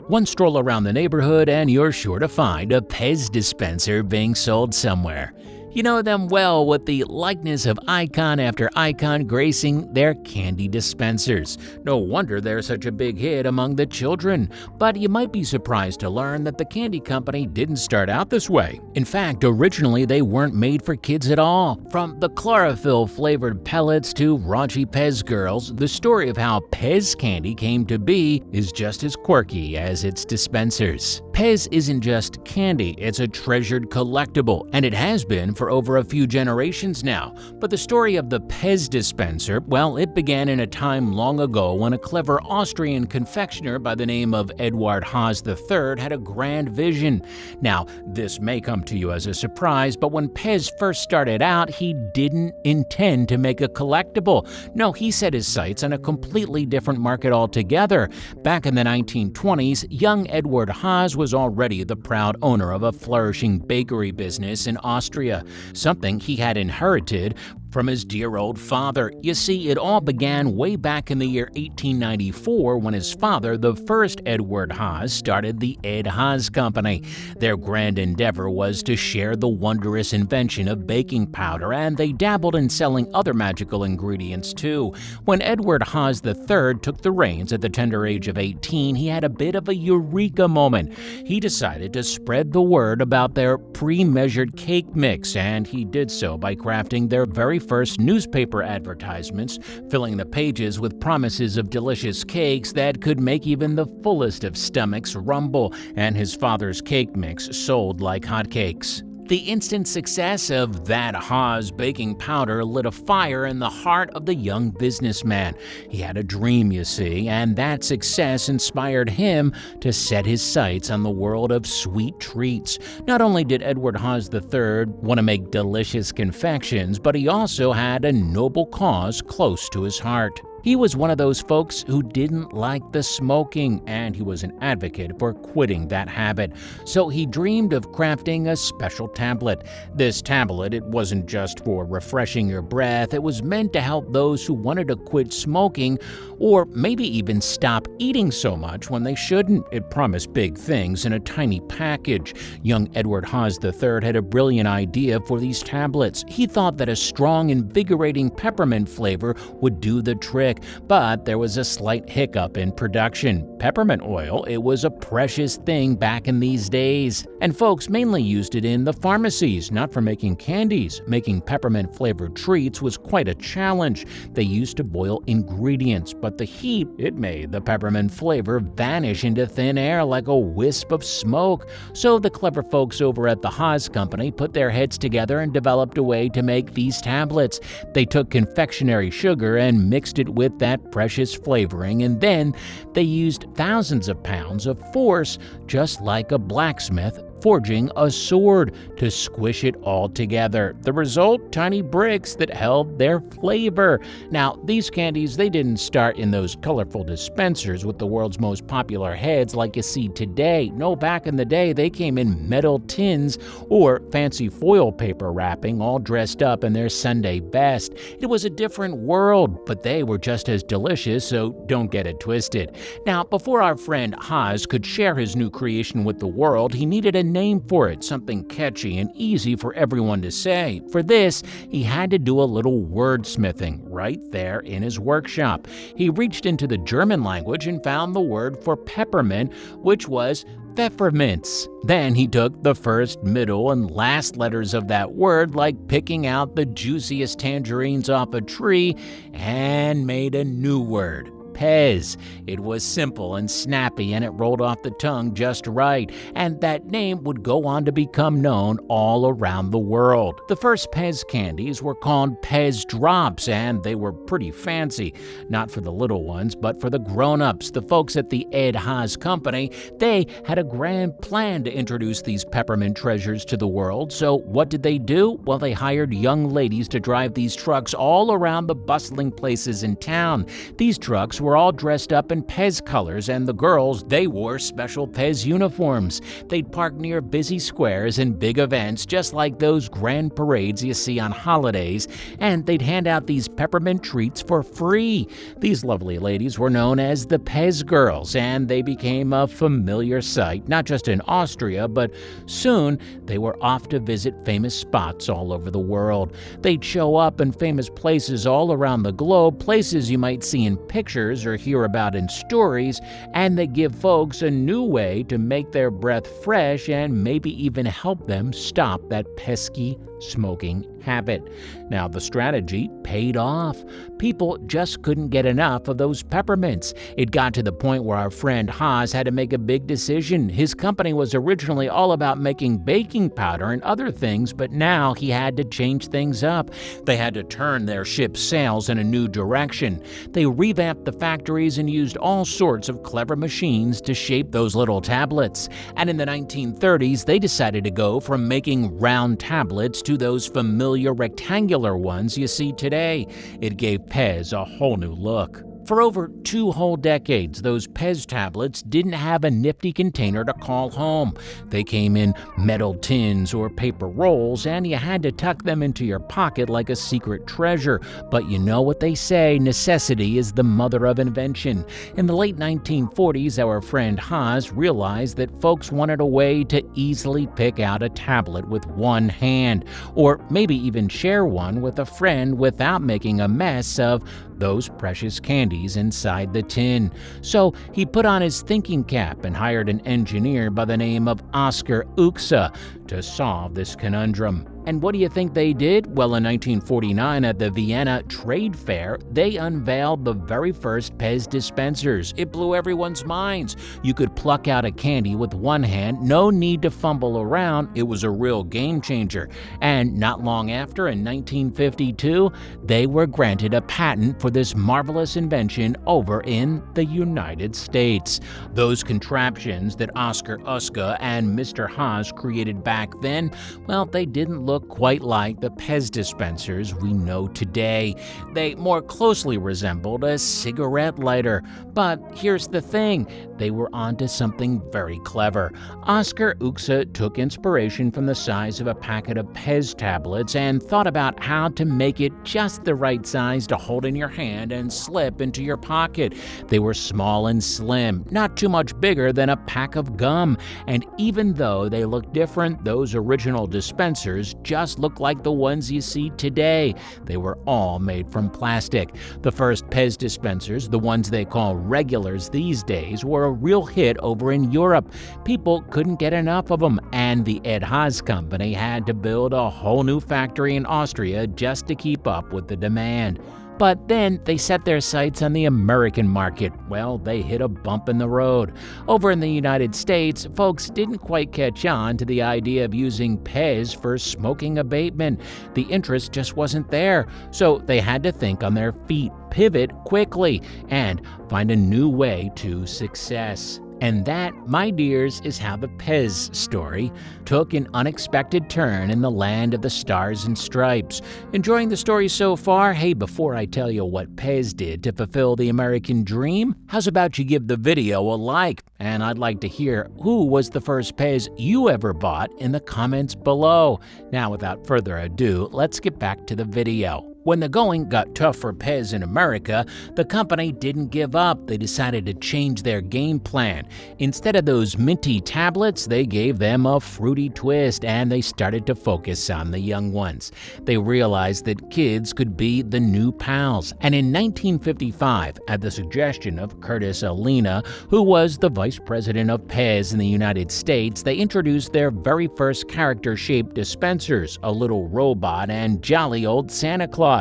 One stroll around the neighborhood and you're sure to find a Pez dispenser being sold somewhere. You know them well, with the likeness of icon after icon gracing their candy dispensers. No wonder they're such a big hit among the children. But you might be surprised to learn that the candy company didn't start out this way. In fact, originally they weren't made for kids at all. From the chlorophyll-flavored pellets to raunchy Pez girls, the story of how Pez candy came to be is just as quirky as its dispensers. Pez isn't just candy, it's a treasured collectible, and it has been for over a few generations now. But the story of the Pez dispenser, well, it began in a time long ago when a clever Austrian confectioner by the name of Eduard Haas III had a grand vision. Now, this may come to you as a surprise, but when Pez first started out, he didn't intend to make a collectible. No, he set his sights on a completely different market altogether. Back in the 1920s, young Eduard Haas was already the proud owner of a flourishing bakery business in Austria, something he had inherited from his dear old father. You see, it all began way back in the year 1894 when his father, the first Eduard Haas, started the Ed Haas Company. Their grand endeavor was to share the wondrous invention of baking powder, and they dabbled in selling other magical ingredients too. When Eduard Haas III took the reins at the tender age of 18, he had a bit of a eureka moment. He decided to spread the word about their pre-measured cake mix, and he did so by crafting their very first newspaper advertisements, filling the pages with promises of delicious cakes that could make even the fullest of stomachs rumble, and his father's cake mix sold like hotcakes. The instant success of that Haas baking powder lit a fire in the heart of the young businessman. He had a dream, you see, and that success inspired him to set his sights on the world of sweet treats. Not only did Eduard Haas III want to make delicious confections, but he also had a noble cause close to his heart. He was one of those folks who didn't like the smoking, and he was an advocate for quitting that habit. So he dreamed of crafting a special tablet. This tablet, it wasn't just for refreshing your breath, it was meant to help those who wanted to quit smoking or maybe even stop eating so much when they shouldn't. It promised big things in a tiny package. Young Eduard Haas III had a brilliant idea for these tablets. He thought that a strong, invigorating peppermint flavor would do the trick. But there was a slight hiccup in production. Peppermint oil, it was a precious thing back in these days. And folks mainly used it in the pharmacies, not for making candies. Making peppermint-flavored treats was quite a challenge. They used to boil ingredients, but the heat, it made the peppermint flavor vanish into thin air like a wisp of smoke. So the clever folks over at the Haas Company put their heads together and developed a way to make these tablets. They took confectionery sugar and mixed it with that precious flavoring, and then they used thousands of pounds of force, just like a blacksmith forging a sword, to squish it all together. The result, tiny bricks that held their flavor. Now, these candies, they didn't start in those colorful dispensers with the world's most popular heads like you see today. No, back in the day, they came in metal tins or fancy foil paper wrapping, all dressed up in their Sunday best. It was a different world, but they were just as delicious, so don't get it twisted. Now, before our friend Haas could share his new creation with the world, he needed a name for it, something catchy and easy for everyone to say. For this, he had to do a little wordsmithing right there in his workshop. He reached into the German language and found the word for peppermint, which was pfefferminz. Then he took the first, middle, and last letters of that word, like picking out the juiciest tangerines off a tree, and made a new word. Pez. It was simple and snappy, and it rolled off the tongue just right, and that name would go on to become known all around the world. The first Pez candies were called Pez Drops, and they were pretty fancy. Not for the little ones, but for the grown-ups. The folks at the Ed Haas Company, they had a grand plan to introduce these peppermint treasures to the world. So what did they do? Well, they hired young ladies to drive these trucks all around the bustling places in town. These trucks were all dressed up in Pez colors, and the girls, they wore special Pez uniforms. They'd park near busy squares and big events, just like those grand parades you see on holidays, and they'd hand out these peppermint treats for free. These lovely ladies were known as the Pez Girls, and they became a familiar sight, not just in Austria, but soon they were off to visit famous spots all over the world. They'd show up in famous places all around the globe, places you might see in pictures or hear about in stories, and they give folks a new way to make their breath fresh and maybe even help them stop that pesky smoking habit. Now, the strategy paid off. People just couldn't get enough of those peppermints. It got to the point where our friend Haas had to make a big decision. His company was originally all about making baking powder and other things, but now he had to change things up. They had to turn their ship's sails in a new direction. They revamped the factories and used all sorts of clever machines to shape those little tablets. And in the 1930s, they decided to go from making round tablets to those familiar rectangular ones you see today. It gave Pez a whole new look. For over 2 whole decades, those Pez tablets didn't have a nifty container to call home. They came in metal tins or paper rolls, and you had to tuck them into your pocket like a secret treasure. But you know what they say, necessity is the mother of invention. In the late 1940s, our friend Haas realized that folks wanted a way to easily pick out a tablet with one hand, or maybe even share one with a friend without making a mess of those precious candies inside the tin. So he put on his thinking cap and hired an engineer by the name of Oskar Uxa to solve this conundrum. And what do you think they did? Well, in 1949 at the Vienna Trade Fair, they unveiled the very first Pez dispensers. It blew everyone's minds. You could pluck out a candy with one hand, no need to fumble around. It was a real game changer. And not long after, in 1952, they were granted a patent for this marvelous invention over in the United States. Those contraptions that Oskar Uska and Mr. Haas created back then, well, they didn't look quite like the Pez dispensers we know today. They more closely resembled a cigarette lighter. But here's the thing, they were onto something very clever. Oskar Uxa took inspiration from the size of a packet of Pez tablets and thought about how to make it just the right size to hold in your hand and slip into your pocket. They were small and slim, not too much bigger than a pack of gum. And even though they looked different, those original dispensers just looked like the ones you see today. They were all made from plastic. The first Pez dispensers, the ones they call regulars these days, were a real hit over in Europe. People couldn't get enough of them, and the Ed Haas company had to build a whole new factory in Austria just to keep up with the demand. But then they set their sights on the American market. Well, they hit a bump in the road. Over in the United States, folks didn't quite catch on to the idea of using Pez for smoking abatement. The interest just wasn't there, so they had to think on their feet, pivot quickly, and find a new way to success. And that, my dears, is how the Pez story took an unexpected turn in the land of the stars and stripes. Enjoying the story so far? Hey, before I tell you what Pez did to fulfill the American dream, how's about you give the video a like? And I'd like to hear who was the first Pez you ever bought in the comments below. Now, without further ado, let's get back to the video. When the going got tough for Pez in America, the company didn't give up. They decided to change their game plan. Instead of those minty tablets, they gave them a fruity twist, and they started to focus on the young ones. They realized that kids could be the new pals. And in 1955, at the suggestion of Curtis Alina, who was the vice president of Pez in the United States, they introduced their very first character-shaped dispensers, a little robot and jolly old Santa Claus.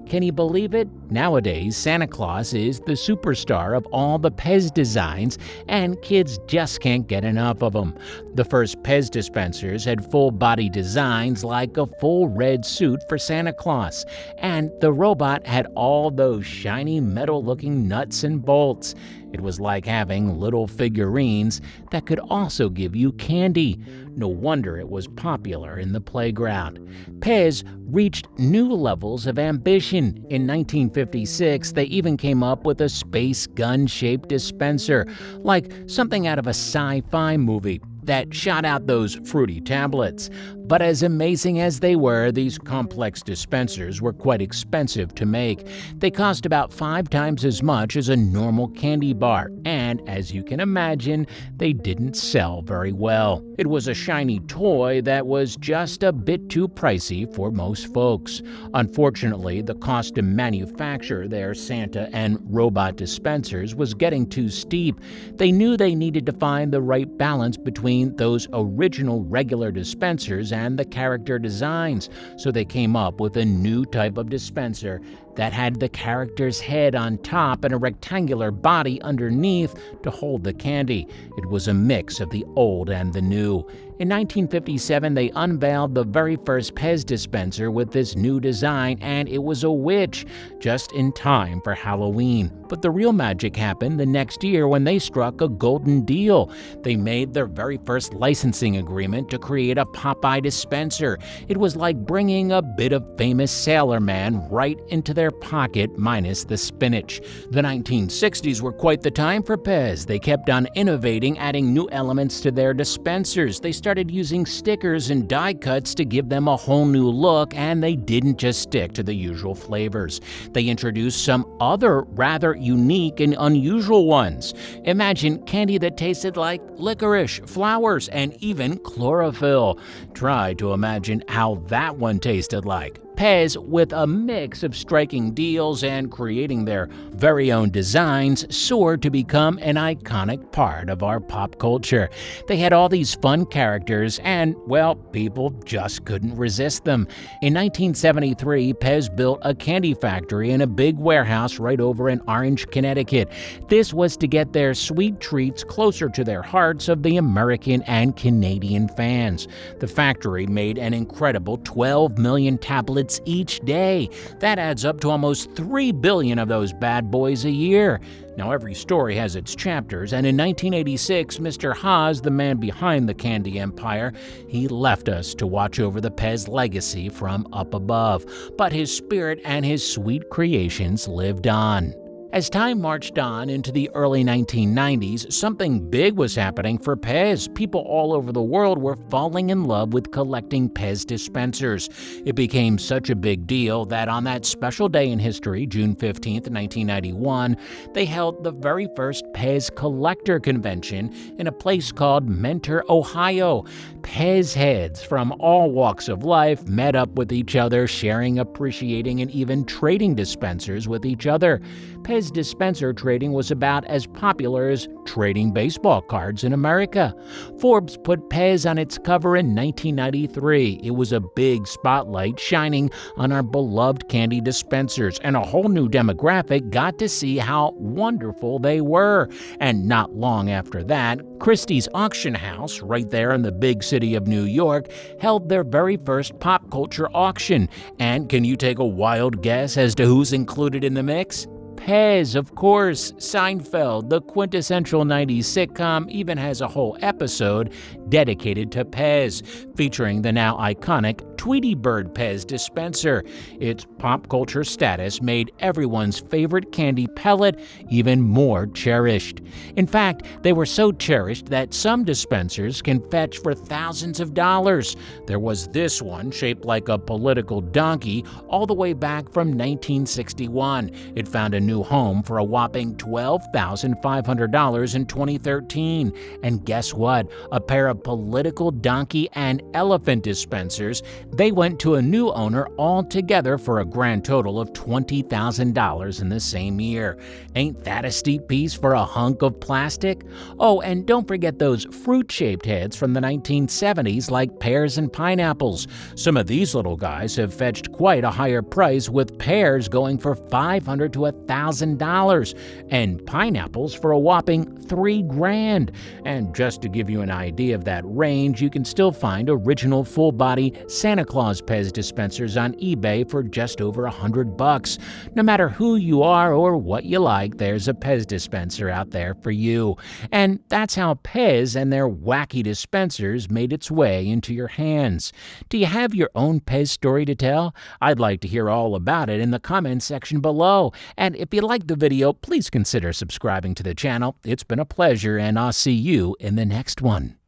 Can you believe it? Nowadays, Santa Claus is the superstar of all the Pez designs, and kids just can't get enough of them. The first Pez dispensers had full-body designs like a full red suit for Santa Claus, and the robot had all those shiny metal-looking nuts and bolts. It was like having little figurines that could also give you candy. No wonder it was popular in the playground. Pez reached new levels of ambition. In 1955, 1956, they even came up with a space gun-shaped dispenser, like something out of a sci-fi movie that shot out those fruity tablets. But as amazing as they were, these complex dispensers were quite expensive to make. They cost about 5 times as much as a normal candy bar, and as you can imagine, they didn't sell very well. It was a shiny toy that was just a bit too pricey for most folks. Unfortunately, the cost to manufacture their Santa and robot dispensers was getting too steep. They knew they needed to find the right balance between those original regular dispensers and the character designs, so they came up with a new type of dispenser that had the character's head on top and a rectangular body underneath to hold the candy. It was a mix of the old and the new. In 1957, they unveiled the very first Pez dispenser with this new design, and it was a witch, just in time for Halloween. But the real magic happened the next year when they struck a golden deal. They made their very first licensing agreement to create a Popeye dispenser. It was like bringing a bit of famous Sailor Man right into their pocket, minus the spinach. The 1960s were quite the time for Pez. They kept on innovating, adding new elements to their dispensers. They started using stickers and die cuts to give them a whole new look, and they didn't just stick to the usual flavors. They introduced some other rather unique and unusual ones. Imagine candy that tasted like licorice, flowers, and even chlorophyll. Try to imagine how that one tasted like. Pez, with a mix of striking deals and creating their very own designs, soared to become an iconic part of our pop culture. They had all these fun characters and, well, people just couldn't resist them. In 1973, Pez built a candy factory in a big warehouse right over in Orange, Connecticut. This was to get their sweet treats closer to their hearts of the American and Canadian fans. The factory made an incredible 12 million tablets each day. That adds up to almost 3 billion of those bad boys a year. Now, every story has its chapters, and in 1986, Mr. Haas, the man behind the candy empire, he left us to watch over the Pez legacy from up above. But his spirit and his sweet creations lived on. As time marched on into the early 1990s, something big was happening for Pez. People all over the world were falling in love with collecting Pez dispensers. It became such a big deal that on that special day in history, June 15th, 1991, they held the very first Pez Collector Convention in a place called Mentor, Ohio. Pez heads from all walks of life met up with each other, sharing, appreciating, and even trading dispensers with each other. Pez dispenser trading was about as popular as trading baseball cards in America. Forbes put Pez on its cover in 1993. It was a big spotlight shining on our beloved candy dispensers, and a whole new demographic got to see how wonderful they were. And not long after that, Christie's Auction House, right there in the big city of New York, held their very first pop culture auction. And can you take a wild guess as to who's included in the mix? Pez, of course. Seinfeld, the quintessential 90s sitcom, even has a whole episode dedicated to Pez, featuring the now iconic Tweety Bird Pez dispenser. Its pop culture status made everyone's favorite candy pellet even more cherished. In fact, they were so cherished that some dispensers can fetch for thousands of dollars. There was this one shaped like a political donkey all the way back from 1961. It found a new home for a whopping $12,500 in 2013. And guess what? A pair of political donkey and elephant dispensers, they went to a new owner altogether for a grand total of $20,000 in the same year. Ain't that a steep piece for a hunk of plastic? Oh, and don't forget those fruit-shaped heads from the 1970s like pears and pineapples. Some of these little guys have fetched quite a higher price, with pears going for $500 to $1,000 and pineapples for a whopping $3,000. And just to give you an idea of that range, you can still find original full-body Santa Santa Claus Pez dispensers on eBay for just over $100. No matter who you are or what you like, there's a Pez dispenser out there for you. And that's how Pez and their wacky dispensers made its way into your hands. Do you have your own Pez story to tell? I'd like to hear all about it in the comments section below. And if you liked the video, please consider subscribing to the channel. It's been a pleasure, and I'll see you in the next one.